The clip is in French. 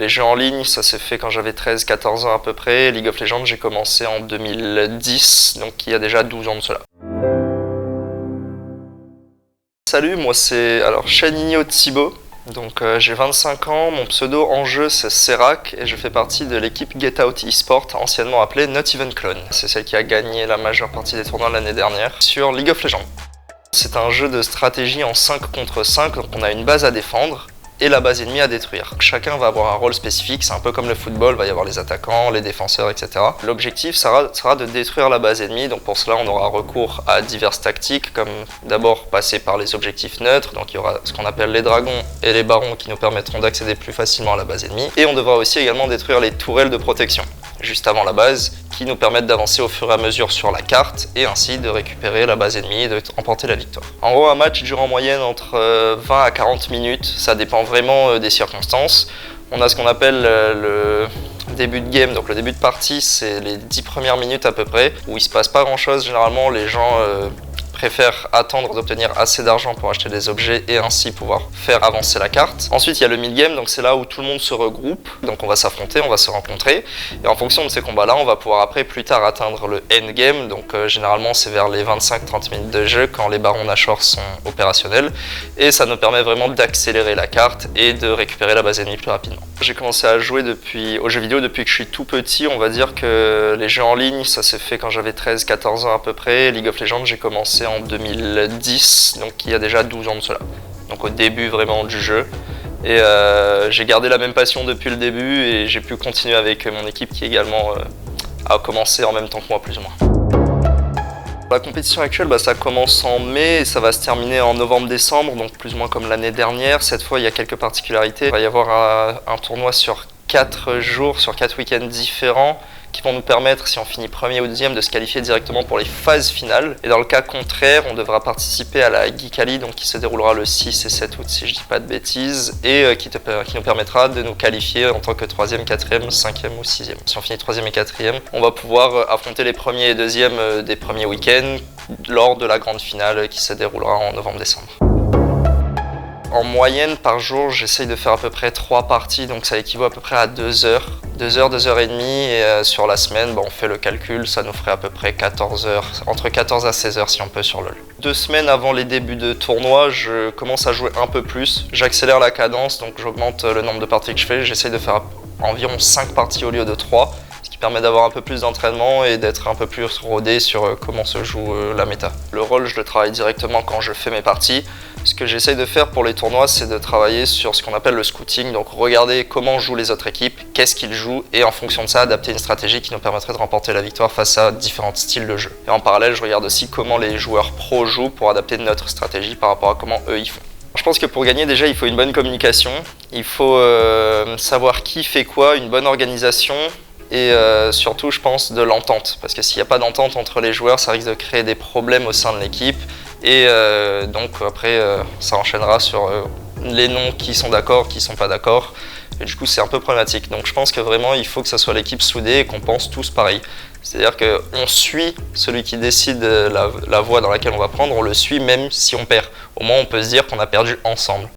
Les jeux en ligne, ça s'est fait quand j'avais 13-14 ans à peu près. League of Legends, j'ai commencé en 2010, donc il y a déjà 12 ans de cela. Salut, moi c'est Chanigno Thibaut, donc j'ai 25 ans, mon pseudo en jeu c'est Serac et je fais partie de l'équipe Get Out eSport, anciennement appelée Not Even Clone. C'est celle qui a gagné la majeure partie des tournois l'année dernière sur League of Legends. C'est un jeu de stratégie en 5 contre 5, donc on a une base à défendre et la base ennemie à détruire. Chacun va avoir un rôle spécifique, c'est un peu comme le football, il va y avoir les attaquants, les défenseurs, etc. L'objectif sera de détruire la base ennemie, donc pour cela on aura recours à diverses tactiques, comme d'abord passer par les objectifs neutres, donc il y aura ce qu'on appelle les dragons et les barons qui nous permettront d'accéder plus facilement à la base ennemie, et on devra aussi également détruire les tourelles de protection, juste avant la base, qui nous permettent d'avancer au fur et à mesure sur la carte et ainsi de récupérer la base ennemie et de remporter la victoire. En gros, un match dure en moyenne entre 20 à 40 minutes, ça dépend vraiment des circonstances. On a ce qu'on appelle le début de game, donc le début de partie, c'est les 10 premières minutes à peu près, où il se passe pas grand chose. Généralement, les gens préfèrent attendre d'obtenir assez d'argent pour acheter des objets et ainsi pouvoir faire avancer la carte. Ensuite, il y a le mid-game, donc c'est là où tout le monde se regroupe, donc on va s'affronter, on va se rencontrer, et en fonction de ces combats-là, on va pouvoir après plus tard atteindre le endgame, donc généralement c'est vers les 25-30 minutes de jeu quand les barons Nashor sont opérationnels, et ça nous permet vraiment d'accélérer la carte et de récupérer la base ennemie plus rapidement. J'ai commencé à jouer aux jeux vidéo depuis que je suis tout petit. On va dire que les jeux en ligne, ça s'est fait quand j'avais 13-14 ans à peu près. League of Legends, j'ai commencé en 2010, donc il y a déjà 12 ans de cela. Donc au début vraiment du jeu. Et j'ai gardé la même passion depuis le début et j'ai pu continuer avec mon équipe qui également a commencé en même temps que moi plus ou moins. La compétition actuelle, ça commence en mai et ça va se terminer en novembre-décembre, donc plus ou moins comme l'année dernière. Cette fois, il y a quelques particularités. Il va y avoir un tournoi sur 4 jours, sur 4 week-ends différents, qui vont nous permettre, si on finit premier ou deuxième, de se qualifier directement pour les phases finales. Et dans le cas contraire, on devra participer à la Geekali, donc qui se déroulera le 6 et 7 août, si je dis pas de bêtises, et qui nous permettra de nous qualifier en tant que 3e, 4e, 5e ou 6e. Si on finit 3e et 4e, on va pouvoir affronter les premiers et deuxièmes des premiers week-ends lors de la grande finale qui se déroulera en novembre-décembre. En moyenne, par jour, j'essaye de faire à peu près 3 parties, donc ça équivaut à peu près à 2 heures. 2 heures, 2 heures et demie, et sur la semaine, on fait le calcul, ça nous ferait à peu près 14 heures, entre 14 à 16 heures si on peut sur LoL. 2 semaines avant les débuts de tournoi, je commence à jouer un peu plus. J'accélère la cadence, donc j'augmente le nombre de parties que je fais. J'essaye de faire environ 5 parties au lieu de 3. Ce qui permet d'avoir un peu plus d'entraînement et d'être un peu plus rodé sur comment se joue la méta. Le rôle, je le travaille directement quand je fais mes parties. Ce que j'essaye de faire pour les tournois, c'est de travailler sur ce qu'on appelle le scouting, donc regarder comment jouent les autres équipes, qu'est-ce qu'ils jouent, et en fonction de ça, adapter une stratégie qui nous permettrait de remporter la victoire face à différents styles de jeu. Et en parallèle, je regarde aussi comment les joueurs pros jouent pour adapter notre stratégie par rapport à comment eux ils font. Je pense que pour gagner, déjà, il faut une bonne communication, il faut savoir qui fait quoi, une bonne organisation, et surtout, je pense, de l'entente. Parce que s'il n'y a pas d'entente entre les joueurs, ça risque de créer des problèmes au sein de l'équipe. Et donc après, ça enchaînera sur les noms qui sont d'accord, qui sont pas d'accord. Et du coup, c'est un peu problématique. Donc je pense que vraiment, il faut que ça soit l'équipe soudée et qu'on pense tous pareil. C'est-à-dire qu'on suit celui qui décide la voie dans laquelle on va prendre, on le suit même si on perd. Au moins, on peut se dire qu'on a perdu ensemble.